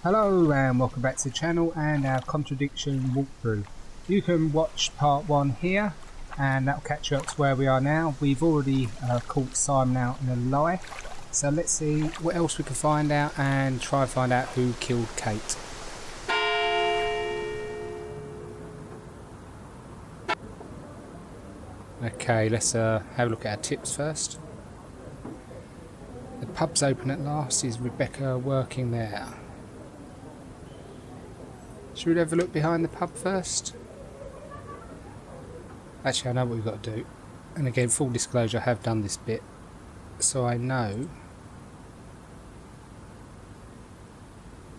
Hello and welcome back to the channel and our Contradiction walkthrough. You can watch part 1 here and that'll catch you up to where we are now. We've already caught Simon out in a lie, so let's see what else we can find out and try and find out who killed Kate. Okay, let's have a look at our tips first. The pub's open at last. Is Rebecca working there? Should we have a look behind the pub first? Actually, I know what we've got to do. And again, full disclosure, I have done this bit, so I know.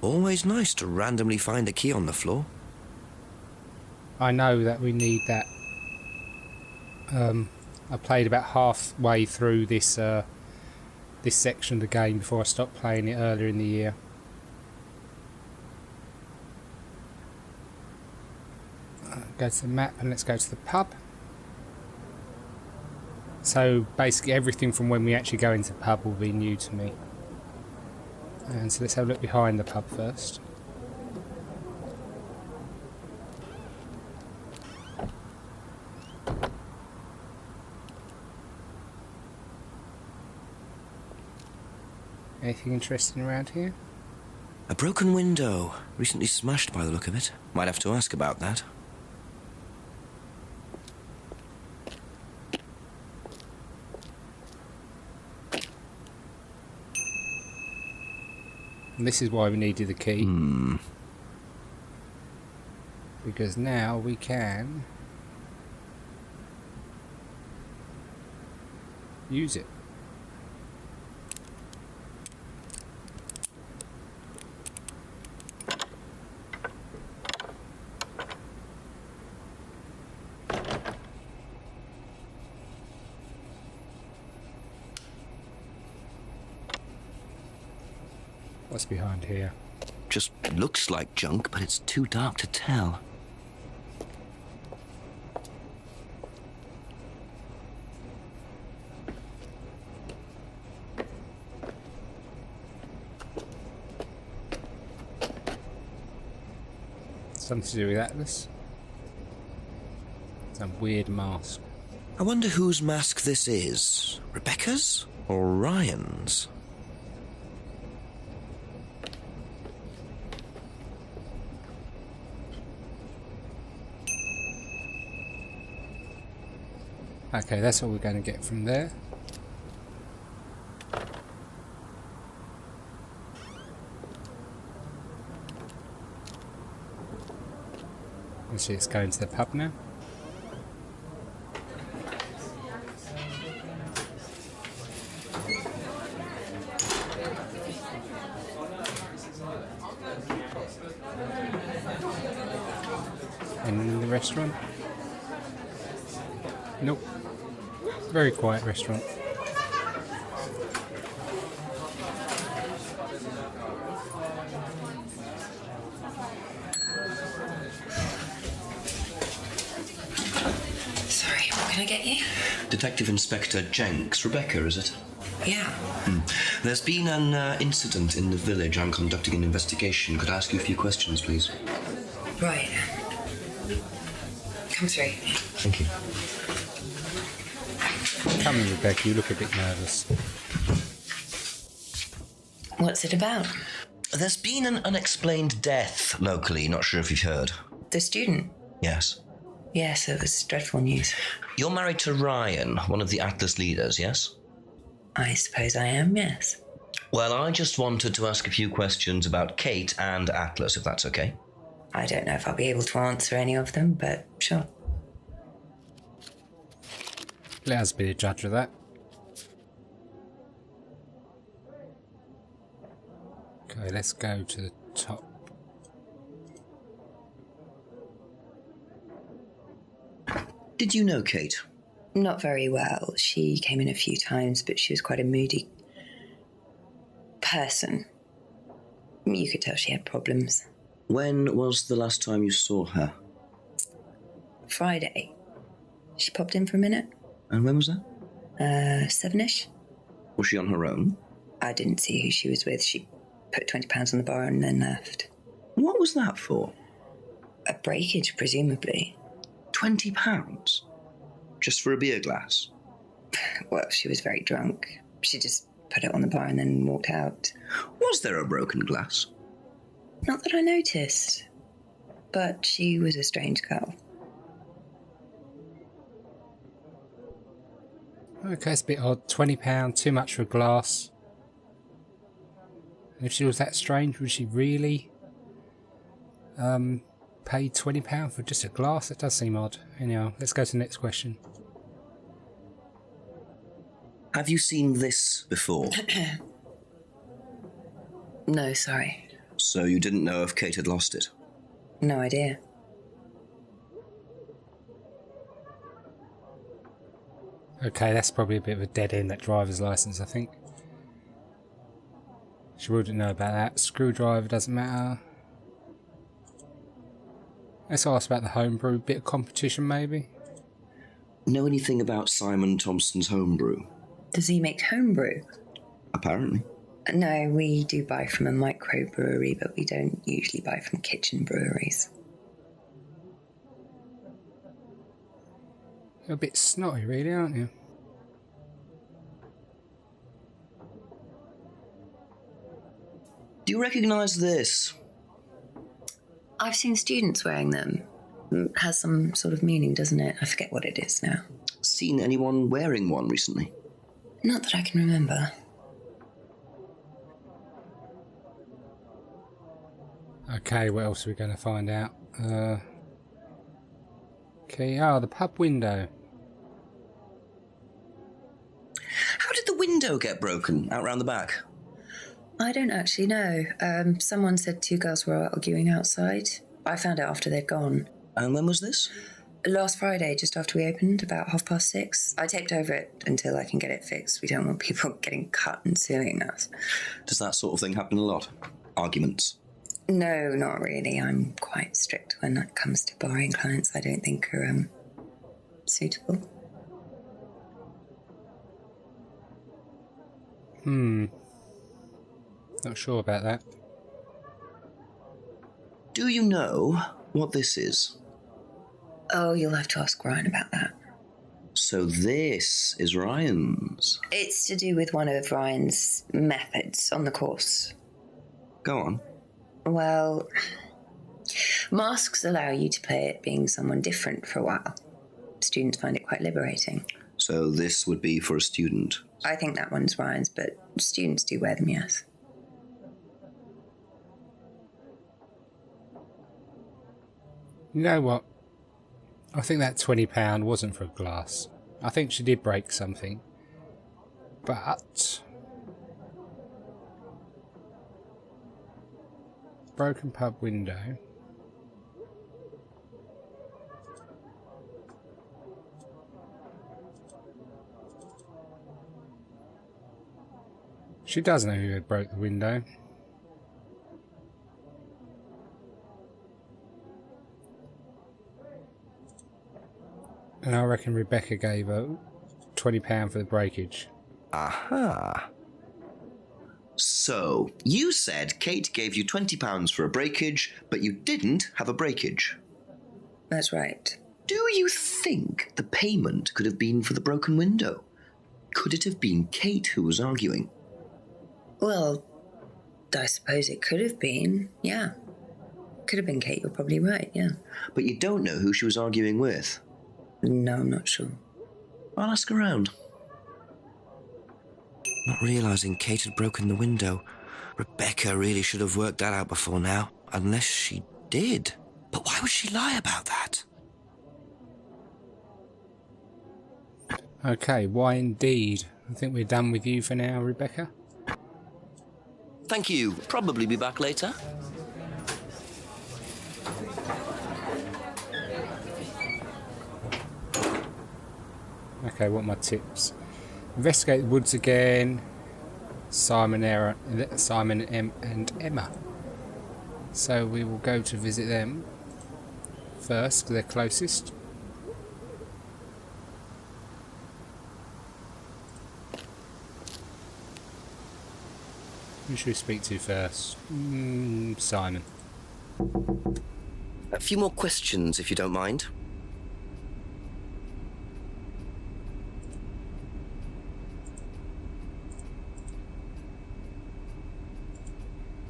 Always nice to randomly find a key on the floor. I know that we need that. I played about halfway through this this section of the game before I stopped playing it earlier in the year. Go to the map and let's go to the pub. So basically everything from when we actually go into the pub will be new to me. And so let's have a look behind the pub first. Anything interesting around here? A broken window, recently smashed by the look of it. Might have to ask about that. And this is why we needed the key. Because now we can use it. What's behind here? Just looks like junk, but it's too dark to tell. Something to do with Atlas? Some weird mask. I wonder whose mask this is. Rebecca's or Ryan's? Okay, that's what we're going to get from there. You see, it's going to the pub now. And in the restaurant? Nope. Very quiet restaurant. Sorry, what can I get you? Detective Inspector Jenks. Rebecca, is it? Yeah. There's been an incident in the village. I'm conducting an investigation. Could I ask you a few questions, please? Right. Come through. Thank you. Come in, Rebecca, you look a bit nervous. What's it about? There's been an unexplained death locally. Not sure if you've heard. The student? Yes. Yes, it was dreadful news. You're married to Ryan, one of the Atlas leaders, yes? I suppose I am, yes. Well, I just wanted to ask a few questions about Kate and Atlas, if that's okay. I don't know if I'll be able to answer any of them, but sure. Let us be the judge of that. Okay, let's go to the top. Did you know Kate? Not very well. She came in a few times, but she was quite a moody person. You could tell she had problems. When was the last time you saw her? Friday. She popped in for a minute. And when was that? 7ish. Was she on her own? I didn't see who she was with. She put £20 on the bar and then left. What was that for? A breakage, presumably. £20? Just for a beer glass? Well, she was very drunk. She just put it on the bar and then walked out. Was there a broken glass? Not that I noticed. But she was a strange girl. Okay, it's a bit odd. £20, too much for a glass. If she was that strange, would she really pay £20 for just a glass? That does seem odd. Anyhow, let's go to the next question. Have you seen this before? No, sorry. So you didn't know if Kate had lost it? No idea. Okay, that's probably a bit of a dead end, that driver's license, I think. She wouldn't know about that. Screwdriver doesn't matter. Let's ask about the homebrew. Bit of competition, maybe? Know anything about Simon Thompson's homebrew? Does he make homebrew? Apparently. No, we do buy from a microbrewery, but we don't usually buy from kitchen breweries. You're a bit snotty, really, aren't you? Do you recognise this? I've seen students wearing them. It has some sort of meaning, doesn't it? I forget what it is now. Seen anyone wearing one recently? Not that I can remember. Okay, what else are we going to find out? Okay, the pub window. How did the window get broken out round the back? I don't actually know. Someone said two girls were arguing outside. I found out after they'd gone. And when was this? Last Friday, just after we opened, about 6:30. I taped over it until I can get it fixed. We don't want people getting cut and suing us. Does that sort of thing happen a lot? Arguments? No, not really. I'm quite strict when it comes to barring clients I don't think are suitable. Not sure about that. Do you know what this is? Oh, you'll have to ask Ryan about that. So this is Ryan's. It's to do with one of Ryan's methods on the course. Go on. Well, masks allow you to play at being someone different for a while. Students find it quite liberating. So this would be for a student? I think that one's Ryan's, but students do wear them, yes. You know what? I think that £20 wasn't for a glass. I think she did break something. But broken pub window. She does know who had broke the window. And I reckon Rebecca gave her £20 for the breakage. Aha. So, you said Kate gave you £20 for a breakage, but you didn't have a breakage. That's right. Do you think the payment could have been for the broken window? Could it have been Kate who was arguing? Well, I suppose it could have been, yeah. Could have been Kate, you're probably right, yeah. But you don't know who she was arguing with? No, I'm not sure. I'll ask around. Not realising Kate had broken the window. Rebecca really should have worked that out before now. Unless she did. But why would she lie about that? Okay, why indeed? I think we're done with you for now, Rebecca. Thank you. Probably be back later. Okay, what are my tips? Investigate the woods again. Simon, and Emma. So we will go to visit them first, because they're closest. Who should we speak to first? Simon. A few more questions, if you don't mind.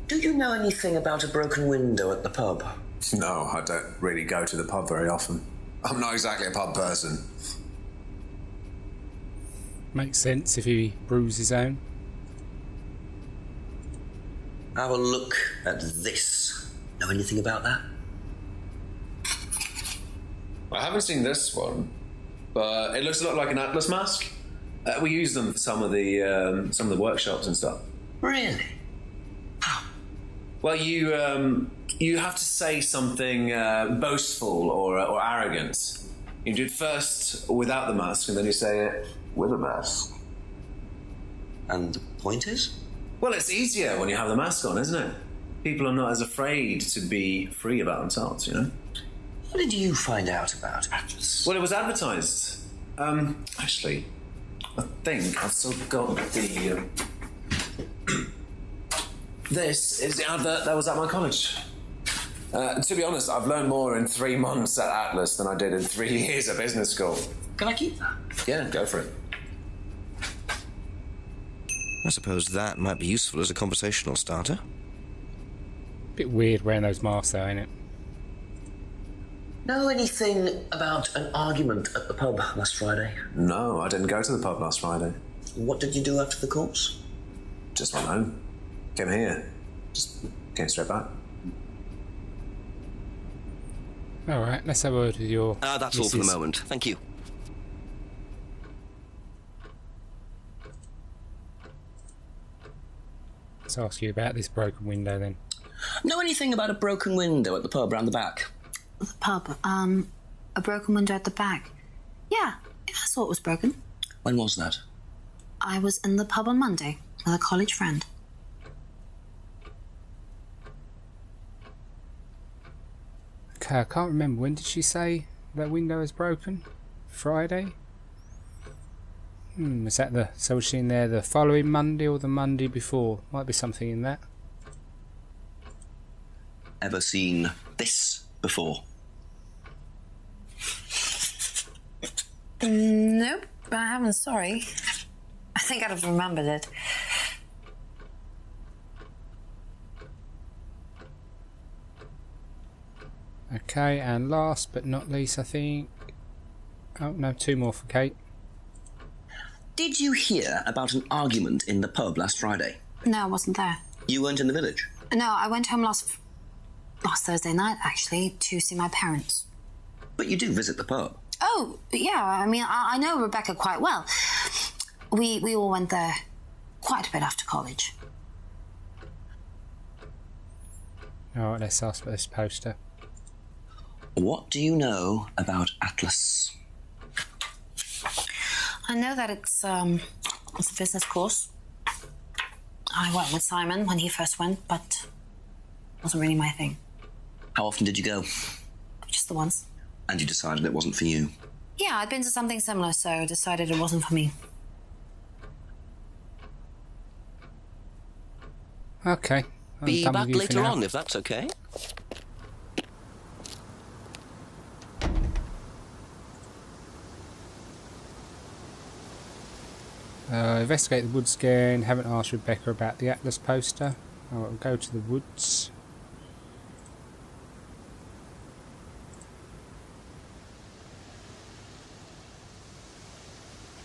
Do you know anything about a broken window at the pub? No, I don't really go to the pub very often. I'm not exactly a pub person. Makes sense if he brews his own. Have a look at this. Know anything about that? I haven't seen this one, but it looks a lot like an Atlas mask. We use them for some of the workshops and stuff. Really? Well, you have to say something boastful or arrogant. You do it first without the mask, and then you say it with a mask. And the point is? Well, it's easier when you have the mask on, isn't it? People are not as afraid to be free about themselves, you know? What did you find out about Atlas? Well, it was advertised. Actually, I think I've still got the... This is the advert that was at my college. To be honest, I've learned more in 3 months at Atlas than I did in 3 years at business school. Can I keep that? Yeah, go for it. I suppose that might be useful as a conversational starter. Bit weird wearing those masks though, ain't it? Know anything about an argument at the pub last Friday? No, I didn't go to the pub last Friday. What did you do after the course? Just went home. Came here. Just came straight back. Alright, let's have a word with your... That's all for the moment. Thank you. Let's ask you about this broken window then. Know anything about a broken window at the pub round the back? The pub, a broken window at the back. Yeah, I saw it was broken. When was that? I was in the pub on Monday with a college friend. Okay, I can't remember. When did she say that window is broken? Friday? Was that the... So was she in there the following Monday or the Monday before? Might be something in that. Ever seen this before? Nope, I haven't, sorry. I think I'd have remembered it. Okay, and last but not least, I think... Oh, no, 2 more for Kate. Did you hear about an argument in the pub last Friday? No, I wasn't there. You weren't in the village? No, I went home last Thursday night, actually, to see my parents. But you do visit the pub? Oh, yeah, I mean, I know Rebecca quite well. We all went there quite a bit after college. Alright, let's ask about this poster. What do you know about Atlas? I know that it's a business course. I went with Simon when he first went, but it wasn't really my thing. How often did you go? Just the once. And you decided it wasn't for you? Yeah, I'd been to something similar, so decided it wasn't for me. Okay. Be back later on, if that's okay. Investigate the woods again. Haven't asked Rebecca about the Atlas poster. We'll go to the woods.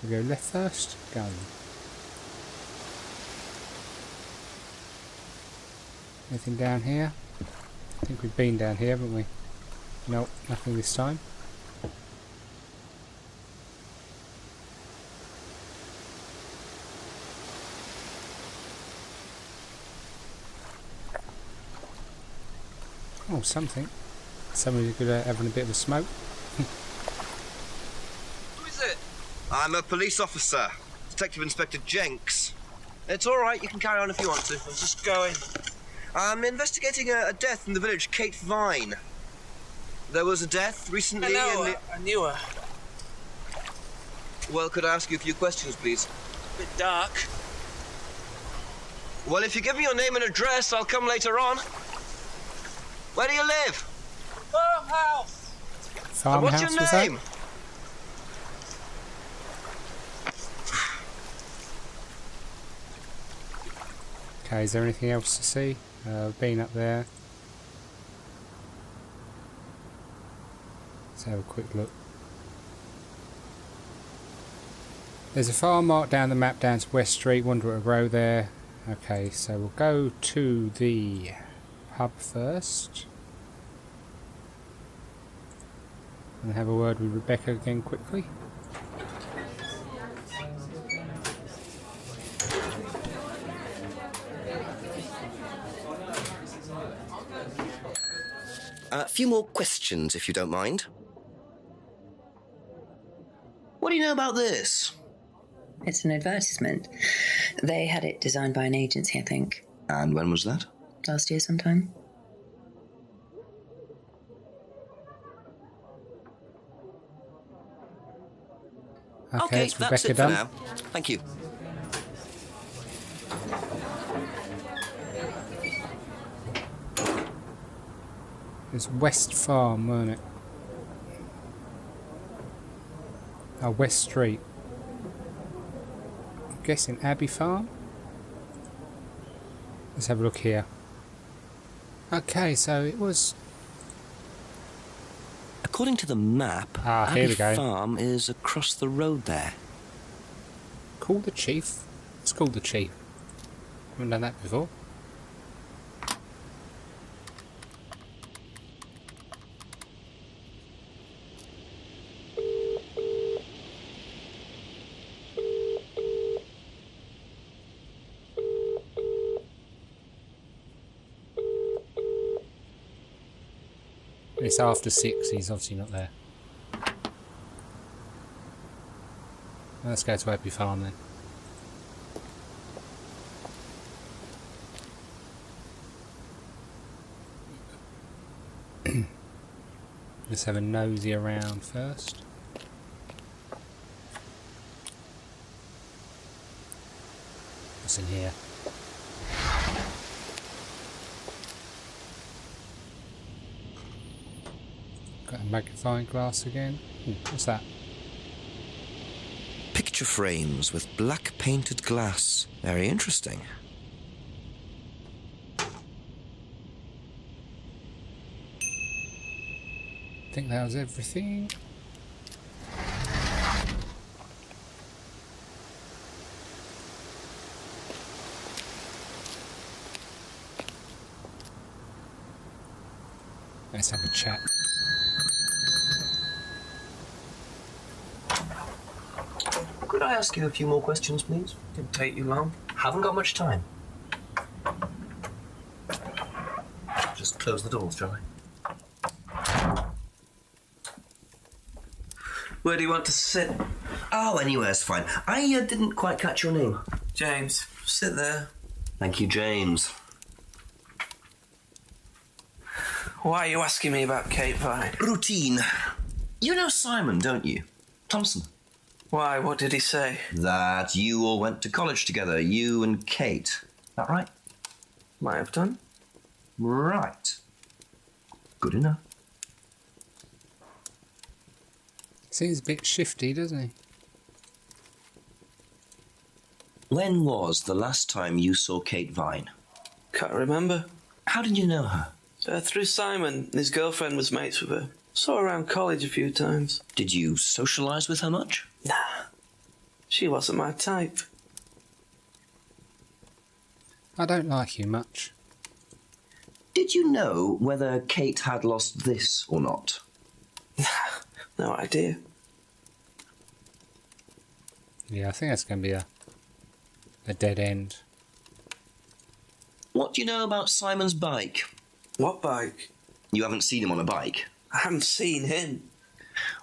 We go left first. Go. Anything down here? I think we've been down here, haven't we? Nope, nothing this time. Oh, something. Somebody could having a bit of a smoke. Who is it? I'm a police officer, Detective Inspector Jenks. It's all right, you can carry on if you want to. I'm just going. I'm investigating a death in the village, Kate Vine. There was a death recently. I knew her. Well, could I ask you a few questions, please? Bit dark. Well, if you give me your name and address, I'll come later on. Where do you live? Farmhouse. And what's Farmhouse, your was name? that? Okay, is there anything else to see? Been up there. Let's have a quick look. There's a farm marked down the map down to West Street, Wanderer Row there. Okay, so we'll go to the pub first. And have a word with Rebecca again quickly. A few more questions, if you don't mind. What do you know about this? It's an advertisement. They had it designed by an agency, I think. And when was that? Last year sometime. Okay, it's that's Rebecca it for done. now. Thank you. It's West Farm, weren't it? Oh, West Street. I'm guessing Abbey Farm? Let's have a look here. Okay, so it was... According to the map, here we go. Farm is across the road there. Call the chief. Let's call the chief. Haven't done that before. It's after 6, he's obviously not there. Let's go to Abbey Farm then. Let's have a nosy around first. What's in here? Got a magnifying glass again. Ooh, what's that? Picture frames with black painted glass. Very interesting. I think that was everything. Let's have a chat. Could I ask you a few more questions, please? Didn't take you long. Haven't got much time. Just close the doors, shall I? Where do you want to sit? Oh, anywhere's fine. I didn't quite catch your name. James, sit there. Thank you, James. Why are you asking me about Kate Vine? Routine. You know Simon, don't you? Thompson. Why, what did he say? That you all went to college together, you and Kate. That right? Might have done. Right. Good enough. Seems a bit shifty, doesn't he? When was the last time you saw Kate Vine? Can't remember. How did you know her? Through Simon. His girlfriend was mates with her. Saw her around college a few times. Did you socialise with her much? Nah. She wasn't my type. I don't like you much. Did you know whether Kate had lost this or not? No idea. Yeah, I think that's going to be a dead end. What do you know about Simon's bike? What bike? You haven't seen him on a bike. I haven't seen him.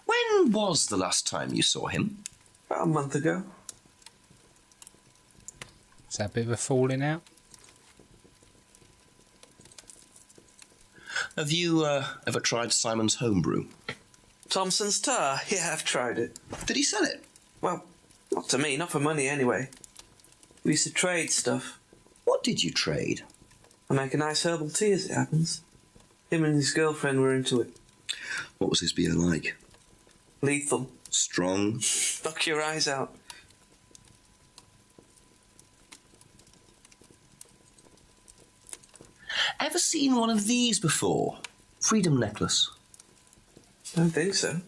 When was the last time you saw him? About a month ago. Is that a bit of a falling out? Have you ever tried Simon's homebrew? Thompson's tar? Yeah, I've tried it. Did he sell it? Well, not to me, not for money anyway. We used to trade stuff. What did you trade? I make a nice herbal tea as it happens. Him and his girlfriend were into it. What was his beer like? Lethal. Strong? Knock your eyes out. Ever seen one of these before? Freedom necklace. Don't think so.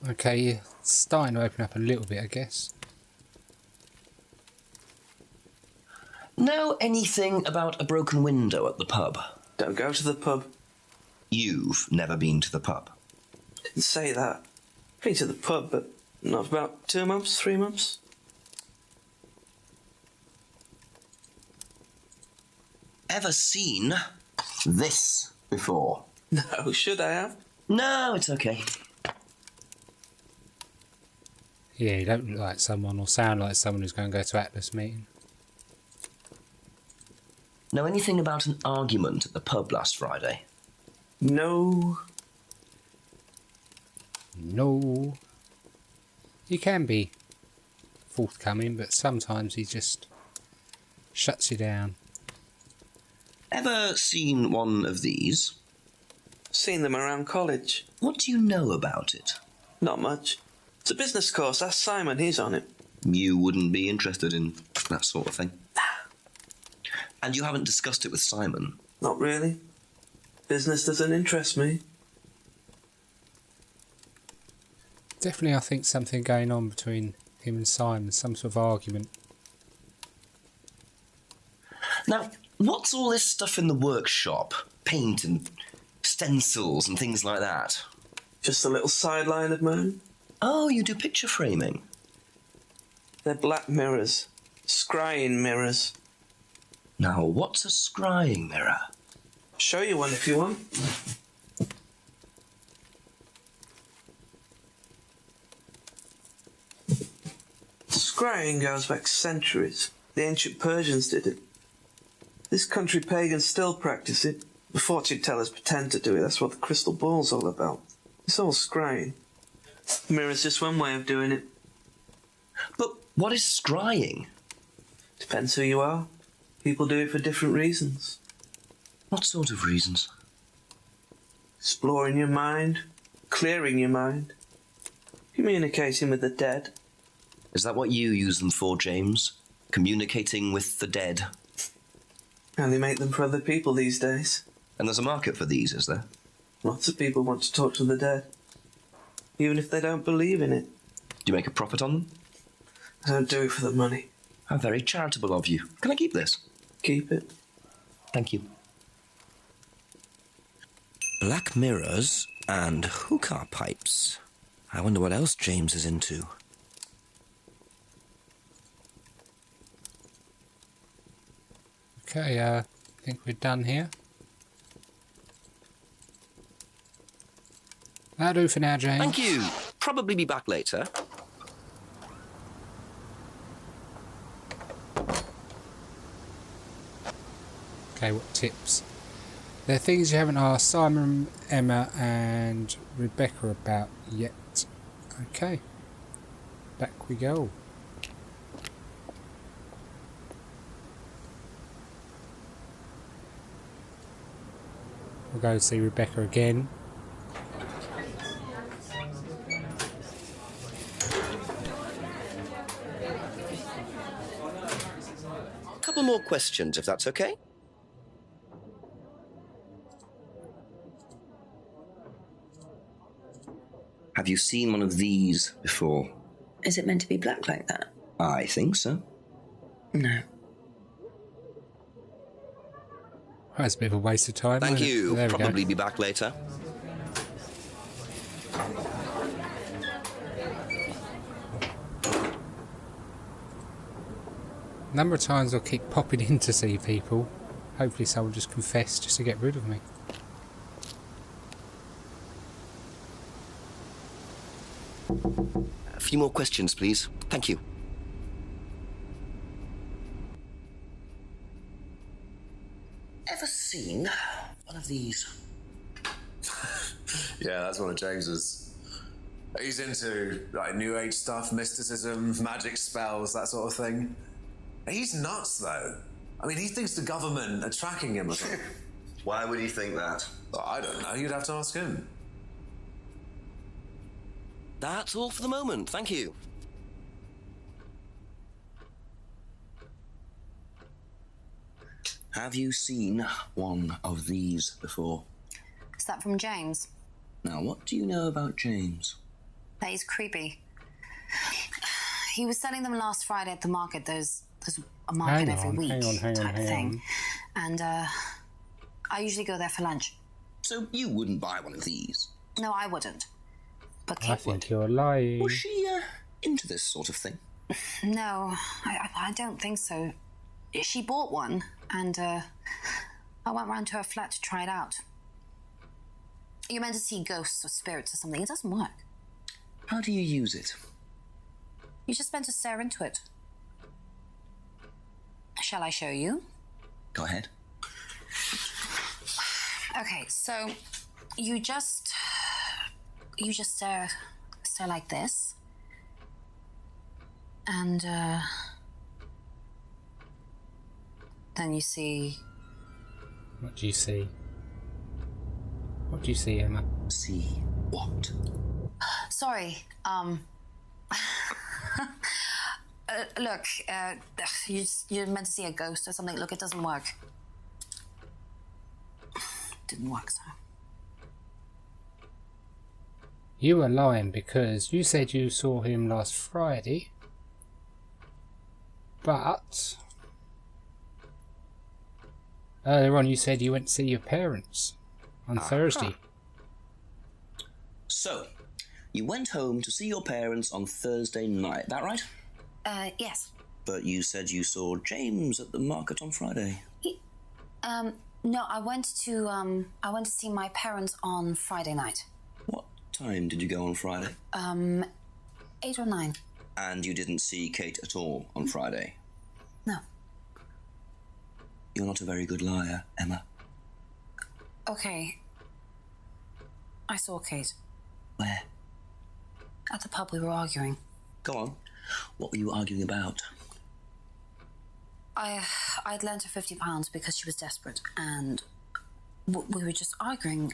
Okay, you're starting to open up a little bit, I guess. Know anything about a broken window at the pub? Don't go to the pub. You've never been to the pub? Didn't say that. Been to the pub, but not for about 2 months, 3 months. Ever seen this before? No, should I have? No, it's okay. Yeah, you don't look like someone or sound like someone who's going to go to Atlas meeting. Know anything about an argument at the pub last Friday? No. No. He can be forthcoming, but sometimes he just shuts you down. Ever seen one of these? Seen them around college. What do you know about it? Not much. It's a business course. Ask Simon, he's on it. You wouldn't be interested in that sort of thing? And you haven't discussed it with Simon? Not really. Business doesn't interest me. Definitely, I think something going on between him and Simon, some sort of argument. Now, what's all this stuff in the workshop? Paint and stencils and things like that? Just a little sideline of mine. Oh, you do picture framing? They're black mirrors. Scrying mirrors. Now, what's a scrying mirror? Show you one if you want. Scrying goes back centuries. The ancient Persians did it. This country pagans still practice it. The fortune tellers pretend to do it. That's what the crystal ball's all about. It's all scrying. The mirror's just one way of doing it. But what is scrying? Depends who you are. People do it for different reasons. What sort of reasons? Exploring your mind, clearing your mind, communicating with the dead. Is that what you use them for, James? Communicating with the dead? And they make them for other people these days. And there's a market for these, is there? Lots of people want to talk to the dead, even if they don't believe in it. Do you make a profit on them? I don't do it for the money. How very charitable of you. Can I keep this? Keep it. Thank you. Black mirrors and hookah pipes. I wonder what else James is into. Okay, I think we're done here. That'll do for now, James. Thank you. Probably be back later. Okay, what tips? There are things you haven't asked Simon, Emma and Rebecca about yet. Okay. Back we go. We'll go see Rebecca again. A couple more questions, if that's okay. Have you seen one of these before? Is it meant to be black like that? I think so. No. That's a bit of a waste of time. Thank wasn't it? you. There we Probably go. be back later. A number of times I'll keep popping in to see people. Hopefully someone just confess just to get rid of me. A few more questions, please. Thank you. Ever seen one of these? Yeah, that's one of James's. He's into like New Age stuff, mysticism, magic spells, that sort of thing. He's nuts, though. I mean, he thinks the government are tracking him or something. Why would he think that? I don't know. You'd have to ask him. That's all for the moment, thank you. Have you seen one of these before? Is that from James? Now, what do you know about James? That he's creepy. He was selling them last Friday at the market. There's a market every week type thing. And I usually go there for lunch. So you wouldn't buy one of these? No, I wouldn't. But I Kate think would. you're lying. Was she into this sort of thing? No, I don't think so. She bought one, and I went round to her flat to try it out. You're meant to see ghosts or spirits or something. It doesn't work. How do you use it? You're just meant to stare into it. Shall I show you? Go ahead. Okay, so you just stare like this, and then you see. What do you see? What do you see, Emma? See what? Sorry, look, you're meant to see a ghost or something. Look, it doesn't work. Didn't work, so. You were lying because you said you saw him last Friday, but earlier on you said you went to see your parents on Thursday. So, you went home to see your parents on Thursday night, that right? Yes. But you said you saw James at the market on Friday. No, I went to see my parents on Friday night. What time did you go on Friday? 8 or 9. And you didn't see Kate at all on Friday? No. You're not a very good liar, Emma. Okay. I saw Kate. Where? At the pub we were arguing. Go on. What were you arguing about? I'd lent her £50 because she was desperate, and we were just arguing.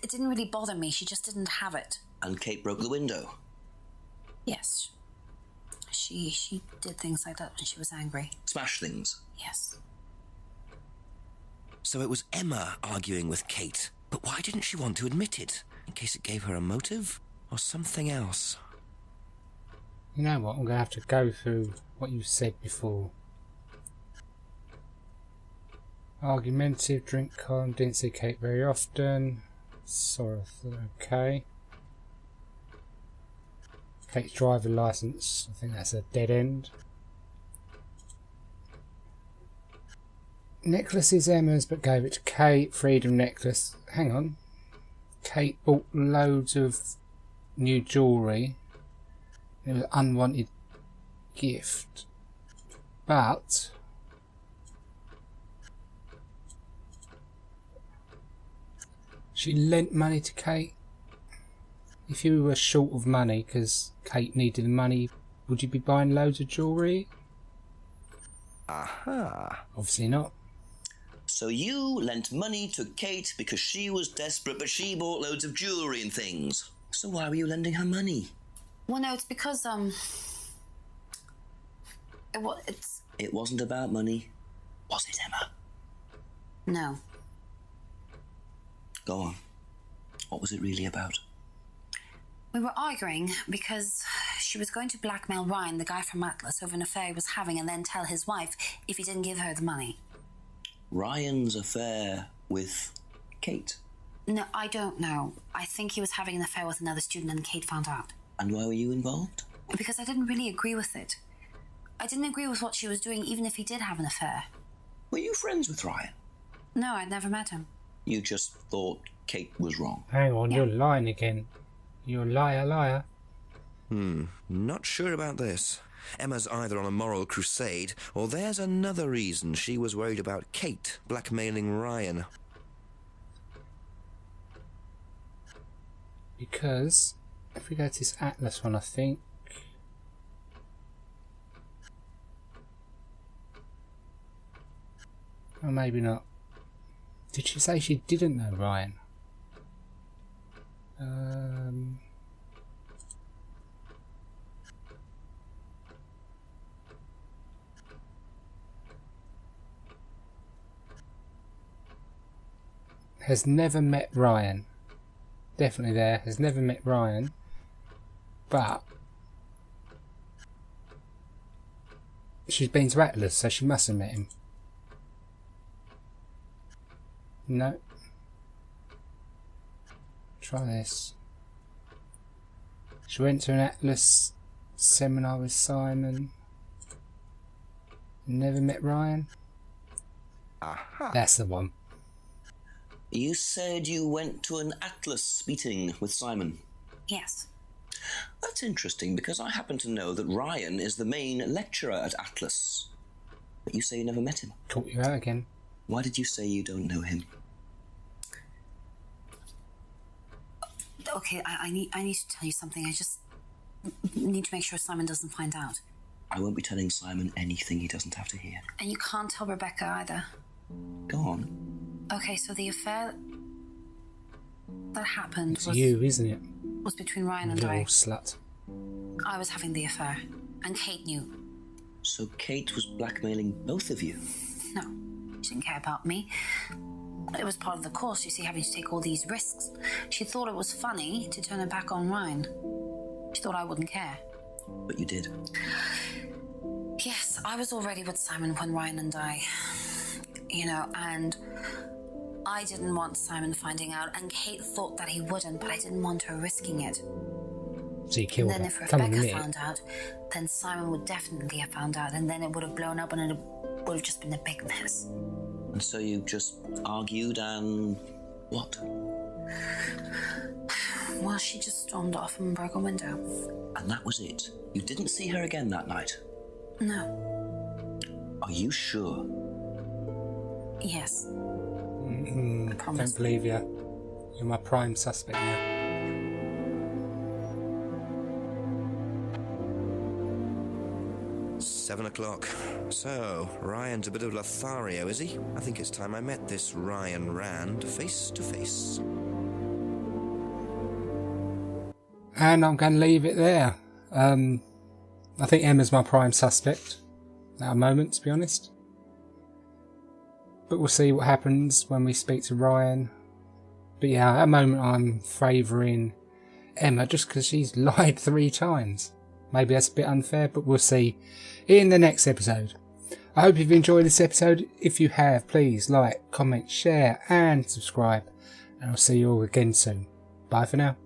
It didn't really bother me. She just didn't have it. And Kate broke the window? Yes. She did things like that when she was angry. Smash things? Yes. So it was Emma arguing with Kate. But why didn't she want to admit it? In case it gave her a motive? Or something else? You know what? I'm going to have to go through what you said before. Argumentative, drink calm, didn't see Kate very often. Sort of, okay. Kate's driver licence, I think that's a dead end. Necklace is Emma's but gave it to Kate. Freedom necklace. Hang on. Kate bought loads of new jewellery. It was an unwanted gift. But she lent money to Kate. If you were short of money because Kate needed the money, would you be buying loads of jewellery? Aha. Obviously not. So you lent money to Kate because she was desperate, but she bought loads of jewellery and things. So why were you lending her money? Well, no, it's because, It wasn't about money, was it, Emma? No. Go on. What was it really about? We were arguing because she was going to blackmail Ryan, the guy from Atlas, over an affair he was having, and then tell his wife if he didn't give her the money. Ryan's affair with Kate? No, I don't know. I think he was having an affair with another student and Kate found out. And why were you involved? Because I didn't really agree with it. I didn't agree with what she was doing, even if he did have an affair. Were you friends with Ryan? No, I'd never met him. You just thought Kate was wrong. Hang on, you're lying again. You're a liar. Not sure about this. Emma's either on a moral crusade, or there's another reason she was worried about Kate blackmailing Because If we go to this Atlas one, I think. Or maybe not. Did she say she didn't know Ryan? Has never met Ryan. Definitely there. Has never met Ryan. But she's been to Atlas, so she must have met him. No. Try this. She went to an Atlas seminar with Simon. Never met Ryan. Aha. That's the one. You said you went to an Atlas meeting with Simon. Yes. That's interesting because I happen to know that Ryan is the main lecturer at Atlas. But you say you never met him. Caught you out again. Why did you say you don't know him? Okay, I need to tell you something. I just need to make sure Simon doesn't find out. I won't be telling Simon anything he doesn't have to hear. And you can't tell Rebecca either. Go on. Okay, so the affair that happened It's you, isn't it? was between Ryan and Little I. slut. I was having the affair, and Kate knew. So Kate was blackmailing both of you? No, she didn't care about me. It was part of the course, you see, having to take all these risks. She thought it was funny to turn her back on Ryan. She thought I wouldn't care. But you did. Yes, I was already with Simon when Ryan and I... You know, and I didn't want Simon finding out, and Kate thought that he wouldn't, but I didn't want her risking it. So you killed And then her. if Come on, Rebecca Nick. found out, then Simon would definitely have found out, and then it would have blown up, and it would have just been a big mess. And so you just argued and... what? Well, she just stormed off and broke a window. And that was it? You didn't see her again that night? No. Are you sure? Yes. I promise. don't believe you. You're my prime suspect now. Seven o'clock. So, Ryan's a bit of Lothario, is he? I think it's time I met this Ryan Rand face to face. And I'm going to leave it there. I think Emma's my prime suspect at the moment, to be honest. But we'll see what happens when we speak to Ryan. But yeah, at the moment I'm favouring Emma just because she's lied 3 times. Maybe that's a bit unfair, but we'll see in the next episode. I hope you've enjoyed this episode. If you have, please like, comment, share and subscribe. And I'll see you all again soon. Bye for now.